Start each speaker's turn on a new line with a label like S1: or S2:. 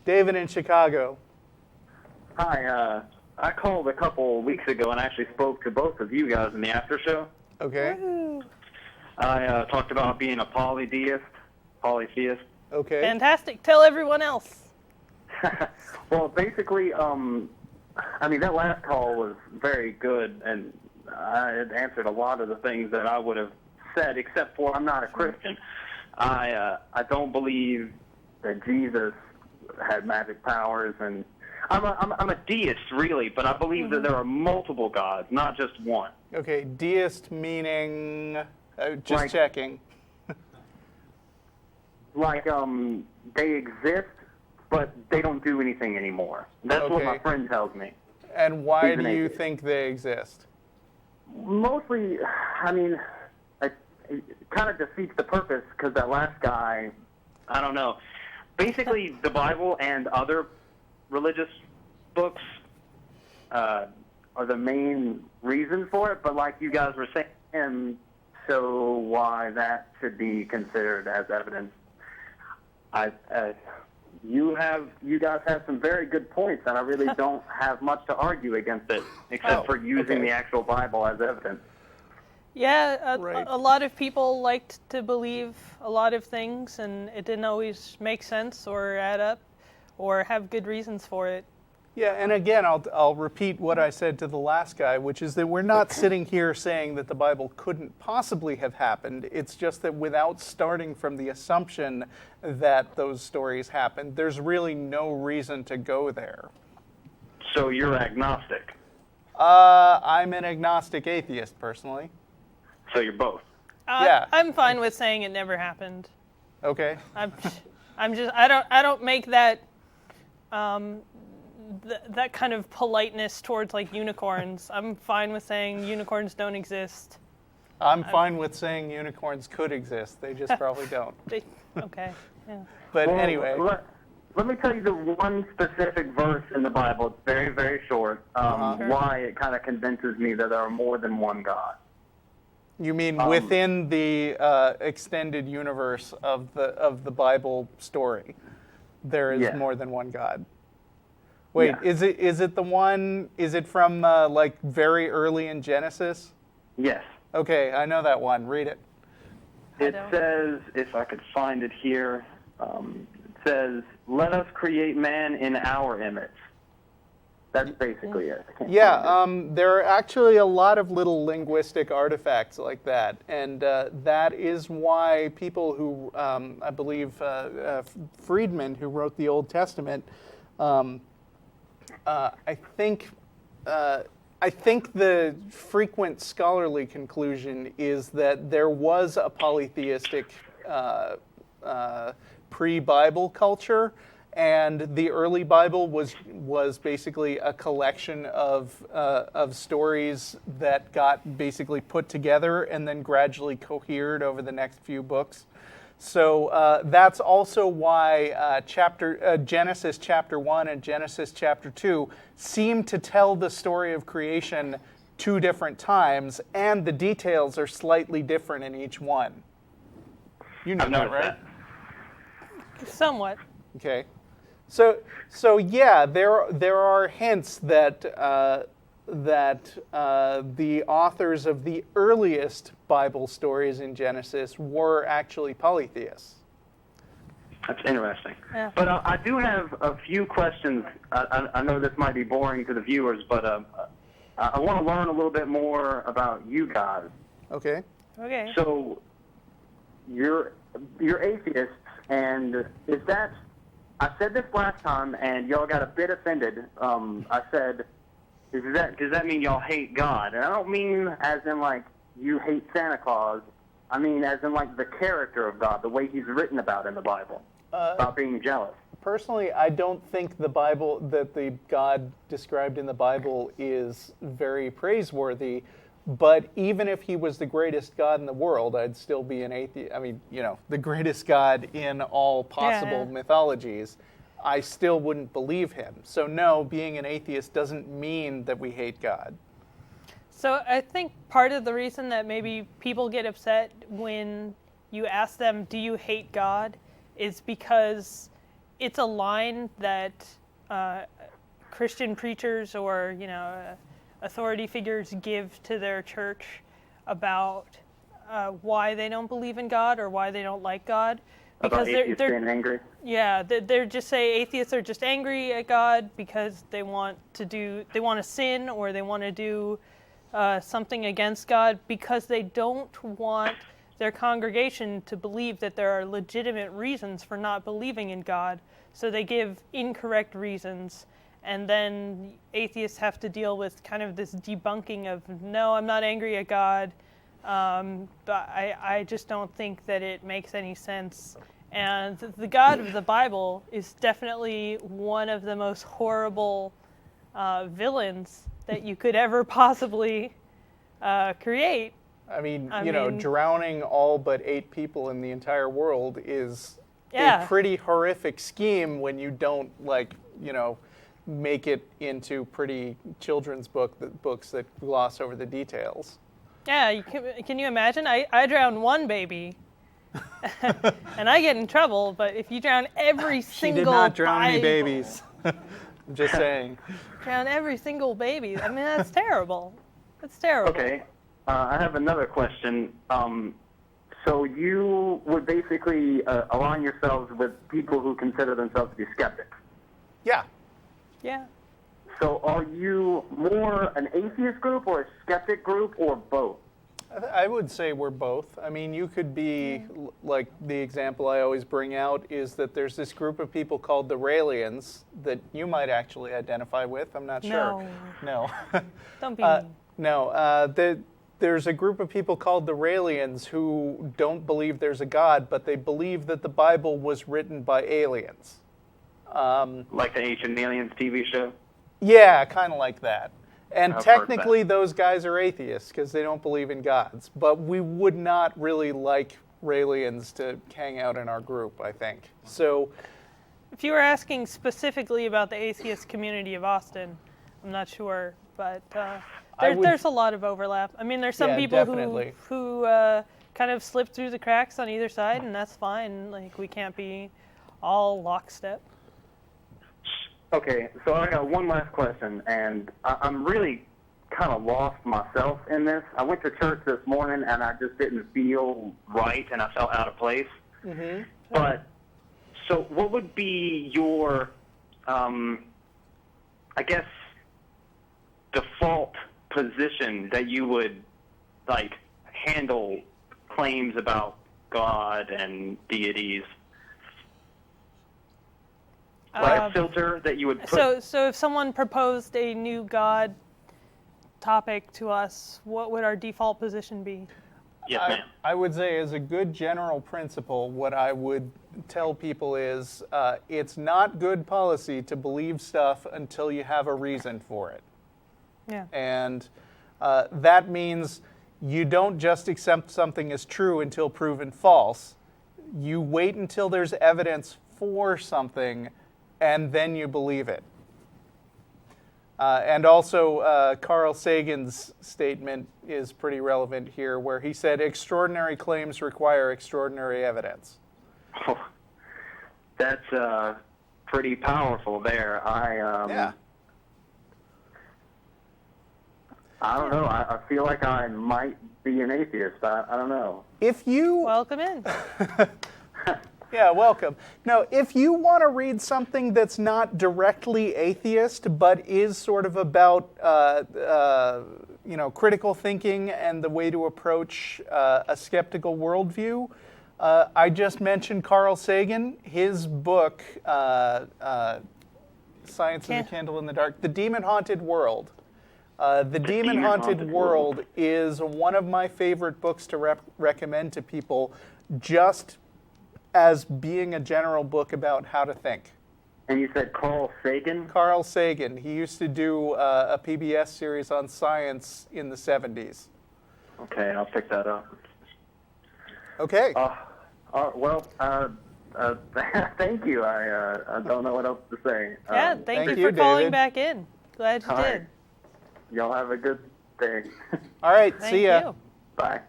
S1: David in Chicago.
S2: Hi, I called a couple weeks ago and actually spoke to both of you guys in the after show.
S1: Okay.
S3: Woo.
S2: I talked about being a polytheist.
S1: Okay.
S3: Fantastic. Tell everyone else.
S2: Well, basically, that last call was very good, and I had answered a lot of the things that I would have said, except for I'm not a Christian. I don't believe that Jesus had magic powers, and I'm a deist, really, but I believe that there are multiple gods, not just one.
S1: Okay, deist meaning, just
S2: Like-
S1: checking.
S2: Like, they exist, but they don't do anything anymore. That's what my
S1: Okay.
S2: friend tells me.
S1: And why
S2: He's an
S1: do you
S2: atheist.
S1: think they exist?
S2: Mostly, it kind of defeats the purpose, because that last guy, I don't know. Basically, the Bible and other religious books are the main reason for it, but like you guys were saying, so why that should be considered as evidence. You guys have some very good points, and I really don't have much to argue against it, except for using the actual Bible as evidence.
S3: Yeah,
S1: Right.
S3: a lot of people liked to believe a lot of things, and it didn't always make sense or add up or have good reasons for it.
S1: Yeah, and again, I'll repeat what I said to the last guy, which is that we're not sitting here saying that the Bible couldn't possibly have happened. It's just that without starting from the assumption that those stories happened, there's really no reason to go there.
S2: So you're agnostic.
S1: I'm an agnostic atheist, personally.
S2: So you're both.
S1: Yeah.
S3: I'm fine with saying it never happened.
S1: Okay.
S3: I don't make that that kind of politeness towards like unicorns. I'm fine with saying unicorns don't exist.
S1: I'm fine with saying unicorns could exist. They just probably don't.
S3: Okay. Yeah.
S1: But
S2: Well,
S1: anyway.
S2: Let me tell you the one specific verse in the Bible. It's very, very short. Why it kind of convinces me that there are more than one God.
S1: You mean within the extended universe of the Bible story, there is
S2: Yeah.
S1: more than one God. Wait,
S2: Yeah.
S1: is it the one? Is it from like very early in Genesis?
S2: Yes.
S1: Okay, I know that one. Read it.
S2: It
S3: don't.
S2: says, if I could find it here, it says, "Let us create man in our image." That's basically it. I can't
S1: Yeah,
S2: find
S1: there are actually a lot of little linguistic artifacts like that, and that is why people who, I believe, Friedman, who wrote the Old Testament, I think the frequent scholarly conclusion is that there was a polytheistic pre-Bible culture, and the early Bible was basically a collection of stories that got basically put together and then gradually cohered over the next few books. So that's also why Genesis chapter 1 and Genesis chapter 2 seem to tell the story of creation two different times, and the details are slightly different in each one. You know
S2: I've
S1: that,
S2: noticed
S1: right?
S3: Somewhat.
S1: Okay. So yeah, there are hints that the authors of the earliest Bible stories in Genesis were actually polytheists.
S2: That's interesting.
S3: Yeah.
S2: But I do have a few questions. I know this might be boring to the viewers, but I want to learn a little bit more about you guys.
S1: Okay.
S3: Okay.
S2: So you're atheists, and is that? I said this last time, and y'all got a bit offended. I said, does that mean y'all hate God? And I don't mean as in like you hate Santa Claus. I mean as in like the character of God, the way He's written about in the Bible, about being jealous.
S1: Personally, I don't think the God described in the Bible is very praiseworthy. But even if He was the greatest God in the world, I'd still be an atheist. I mean, the greatest God in all possible mythologies, I still wouldn't believe Him. So no, being an atheist doesn't mean that we hate God.
S3: So I think part of the reason that maybe people get upset when you ask them, do you hate God, is because it's a line that Christian preachers or authority figures give to their church about why they don't believe in God or why they don't like God.
S2: Because they're being angry.
S3: Yeah, they're just say atheists are just angry at God because they want to sin or they want to do something against God because they don't want their congregation to believe that there are legitimate reasons for not believing in God. So they give incorrect reasons, and then atheists have to deal with kind of this debunking of, no, I'm not angry at God, but I just don't think that it makes any sense. And the God of the Bible is definitely one of the most horrible villains that you could ever possibly create.
S1: I mean, drowning all but 8 people in the entire world is a pretty horrific scheme when you don't, make it into pretty children's books that gloss over the details.
S3: Yeah, can you imagine? I drowned one baby, and I get in trouble, but if you drown every single
S1: She did not drown any babies. I'm just saying.
S3: Drown every single baby. I mean, that's terrible. That's terrible.
S2: Okay. I have another question. So you would basically align yourselves with people who consider themselves to be skeptics?
S1: Yeah.
S3: Yeah.
S2: So are you more an atheist group or a skeptic group or both?
S1: I would say we're both. I mean, you could be, like the example I always bring out is that there's this group of people called the Raelians that you might actually identify with. I'm not sure. No.
S3: Don't be mean.
S1: No. There's a group of people called the Raelians who don't believe there's a God, but they believe that the Bible was written by aliens.
S2: Like the Ancient Aliens TV show?
S1: Yeah, kind of like that. And
S2: I've
S1: technically
S2: heard that.
S1: those guys are atheists because they don't believe in gods. But we would not really like Raelians to hang out in our group, I think. So,
S3: if you were asking specifically about the Atheist Community of Austin, I'm not sure, but there's a lot of overlap. I mean, there's some people who kind of slip through the cracks on either side, and that's fine. Like, we can't be all lockstep.
S2: Okay, so I got one last question, and I'm really kind of lost myself in this. I went to church this morning, and I just didn't feel right, and I felt out of place.
S1: Mm-hmm.
S2: But, so what would be your, I guess, default position that you would, handle claims about God and deities? Like a filter that you would put...
S3: So if someone proposed a new God topic to us, what would our default position be?
S2: Yes, ma'am.
S1: I would say as a good general principle, what I would tell people is it's not good policy to believe stuff until you have a reason for it.
S3: Yeah.
S1: And that means you don't just accept something as true until proven false. You wait until there's evidence for something, and then you believe it. And also, Carl Sagan's statement is pretty relevant here, where he said, extraordinary claims require extraordinary evidence.
S2: Oh, that's pretty powerful there.
S1: Yeah.
S2: I don't know. I feel like I might be an atheist. I don't know.
S1: If you...
S3: Welcome in.
S1: Yeah, welcome. No, if you want to read something that's not directly atheist, but is sort of about, critical thinking and the way to approach a skeptical worldview, I just mentioned Carl Sagan. His book, Science is a Candle in the Dark, The Demon-Haunted World. The Demon-Haunted World is one of my favorite books to recommend to people, just as being a general book about how to think.
S2: And you said Carl Sagan?
S1: Carl Sagan. He used to do a PBS series on science in the 70s.
S2: Okay, I'll pick that up.
S1: Okay.
S2: Thank you. I don't know what else to say.
S3: Yeah, thank you for
S1: David.
S3: calling back in. Glad you
S2: All
S3: did.
S2: right. Y'all have a good day.
S1: All right,
S3: Thank
S1: see ya.
S3: you.
S2: Bye.